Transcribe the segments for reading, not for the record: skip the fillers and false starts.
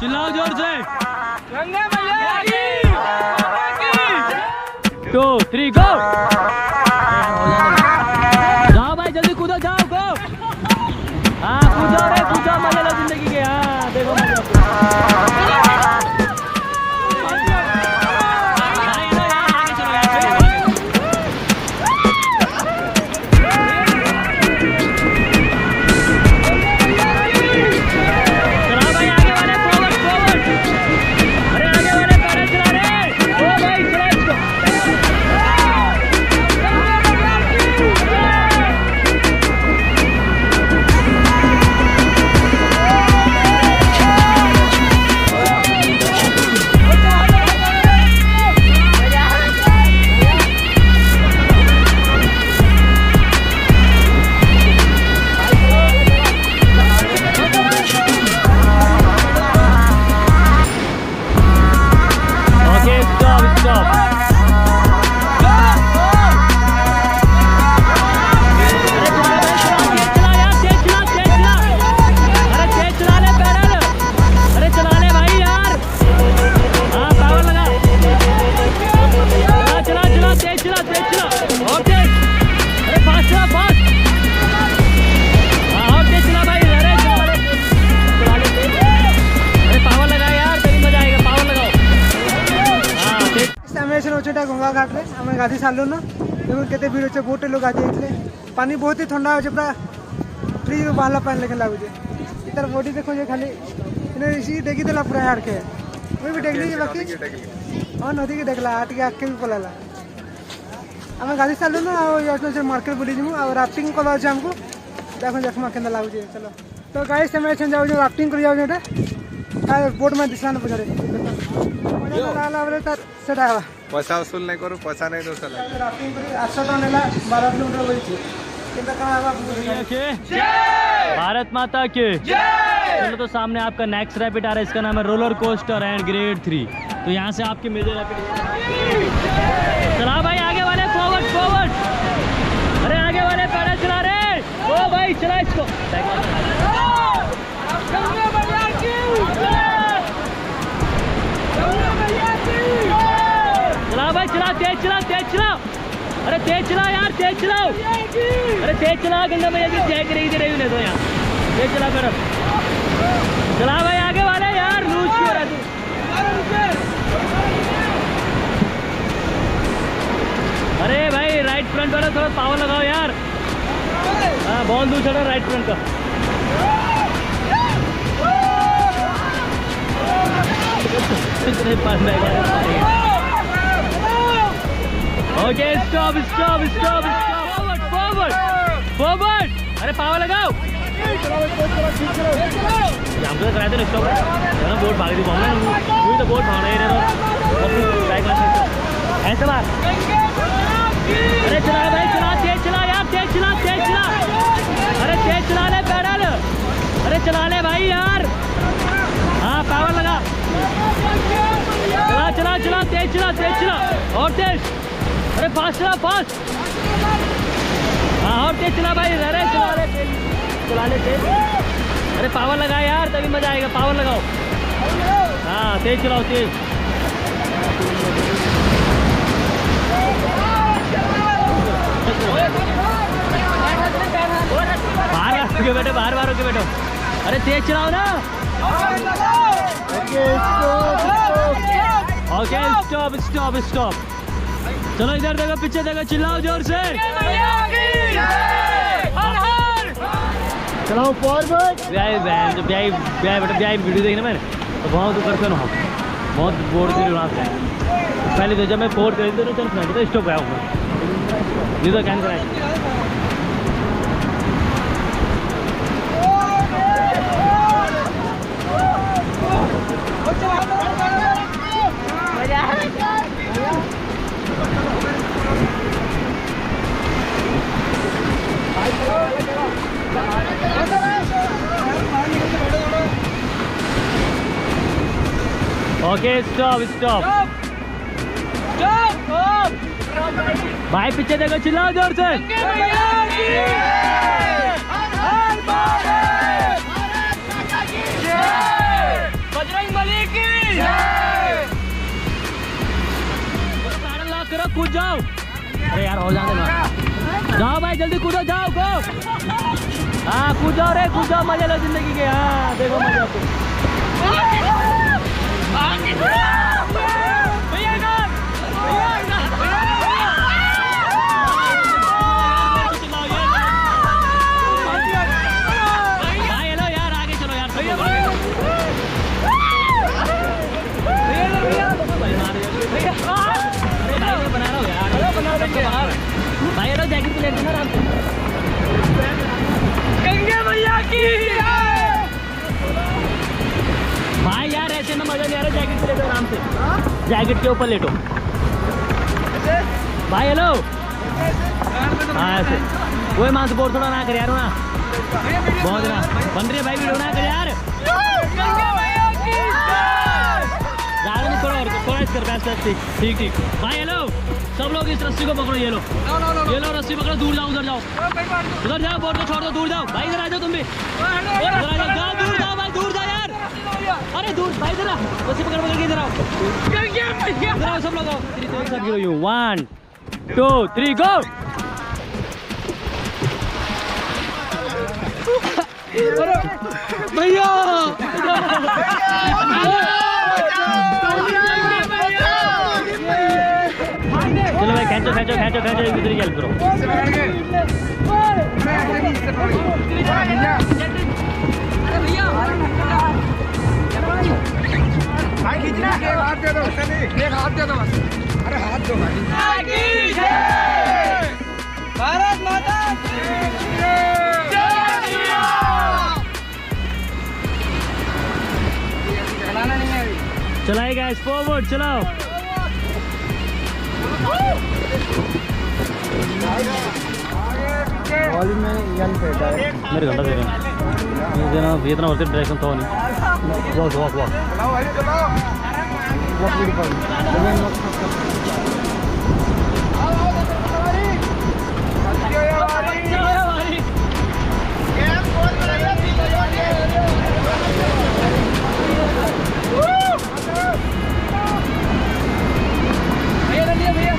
चिल्लाओ जोर से। 2 3 गो। जाओ भाई जल्दी कूदो, जाओ गो। हाँ कूदो रे कूदो, मजे लो जिंदगी के। हाँ देखो मजे। गंगा घाट रे आम गाधी सारू ना देखो केते भीड़ अच्छे बहुत लोग गाधी पानी बहुत ही ठंडा अच्छे पूरा फ्रिज बाहर पानी लेकिन लगुचे इतर बॉडी देखो जे खाली इसी देखी देला पूरा हाड़ के मुझे भी देखली जे बाकी हाँ नदी के देखला आट के आके भी पलाला आम गाधी सारू ना से मार्केट बुली जीमु और राफ्टिंग कल अच्छे हमको देखो देखमा के लगुचे। चलो तो गाइस से जाऊ राफ्टिंग कर जाऊ बोट में दिशा पछाड़े सेटा पैसा वसूल नहीं करू, पैसा नहीं दोस्त राफ्टिंग 800 टन 12 किलोमीटर बोलछे भारत माता के। चलो तो सामने आपका नेक्स्ट रैपिड आ रहा है, इसका नाम है रोलर कोस्टर एंड ग्रेड 3। तो यहाँ से आपके मेजर रैपिड चला भाई आगे वाले फॉरवर्ड फॉरवर्ड। अरे आगे वाले पैडल चला रहे ओ भाई चला इसको। चला भाई चला तेज चला तेज चला। अरे तेज चला यार तेज चलाओ। अरे तेज चला गंगा मैया की जय करेगी दे रही उन्हें तो यहाँ तेज चला कर चला भाई आगे वाले यार लूज क्यों रहा तू। अरे भाई राइट फ्रंट वाला थोड़ा पावर लगाओ यार। हाँ बहुत दूर चढ़ो राइट फ्रंट का। Okay stop stop stop forward forward forward. अरे पावर लगाओ हमको कराए थे स्टॉप ना बोट भाग दी बॉम्बे मुझे तो बोट भागना ही रहा ऐसे बार। अरे चला भाई चला तेज चला यार तेज चला तेज चला। अरे तेज चला ले पैडल। अरे चला ले भाई यार। हाँ पावर लगा चला चला चला तेज चला और तेज। अरे फास्ट चला फास्ट। हाँ और तेज चला भाई। अरे चला ले तेज। अरे पावर लगा यार तभी मजा आएगा, पावर लगाओ। हाँ तेज चलाओ तेज। बाहर के बैठो बाहर के बैठो। अरे तेज चलाओ ना। Okay stop stop stop. चलो इधर देखो पीछे देखो चिल्लाओ जोर से। चलाओ फॉरवर्ड। बेटा वीडियो देखना मैंने तो बहुत करते ना बहुत बोर्ड से वहाँ से पहले तो जब मैं फोर्ड कर तो चल तो स्टॉप गया हूँ नहीं तो कैन कराए। ओके स्टॉप स्टॉप भाई पीछे देखो चिल्लाओ जोर से। बजरंग कूद जाओ। अरे यार हो जाने ना, जाओ भाई जल्दी कूदो, जाओ गो। हाँ कूद जाओ रे, कूद जाओ, मजे लो जिंदगी के। हाँ देखो मजे आपको। भाई हेलो जैकेट को लेते ना आराम से। गंगे भैया की भाई यार ऐसे में मजा नहीं आ रहा, जैकेट को लेटो आराम से, जैकेट के ऊपर लेटो भाई। हेलो हाँ ऐसे कोई मांस बोर थोड़ा ना कर यार ना, बहुत ना बन रही है भाई वीडियो ना कर यार। थोड़ा इस कर बैठ, ठीक ठीक भाई। हेलो सब लोग इस रस्सी को पकड़ो, ये लो ये लो रस्सी पकड़ो, दूर जाओ, उधर जाओ, उधर जाओ, बोर्ड को छोड़ दो, दूर जाओ भाई, इधर आ जाओ तुम भी, इधर आ जाओ, जाओ दूर जाओ भाई, दूर जाओ यार, अरे दूर भाई, इधर आ, रस्सी पकड़ पकड़ के इधर आओ, इधर आओ सब लोग आओ। 1 2 3 गो। भैया चलो भाई खींचो खींचो खींचो खींचो, एक दूसरे की हेल्प करो। भाई खींचना, एक हाथ दे दो, एक हाथ दे दो बस। अरे हाथ दो भाई। भारत माता की जय। चलाना नहीं है, चलाए गाइस, फॉरवर्ड चलाओ। वॉल्यूम में यन पे मेरे घंटा दे रहे हैं इतना इतना और डायरेक्शन तो नहीं। वॉक वॉक वॉक चलाओ भाई चलाओ। वॉक वीडियो पर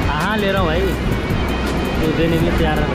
हाँ ले रहा हूँ भाई, तो देने के लिए तैयार है।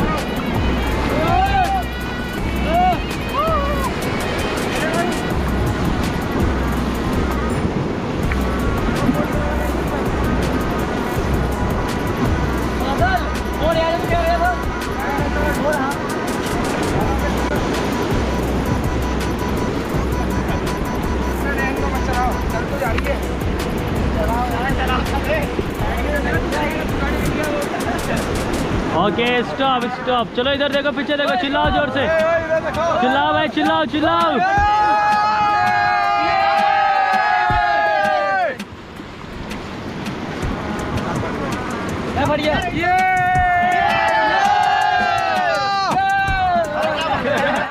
ओके स्टॉप स्टॉप, चलो इधर देखो, पीछे देखो, चिल्लाओ जोर से, चिल्लाओ भाई, चिल्लाओ चिल्लाओ। बढ़िया।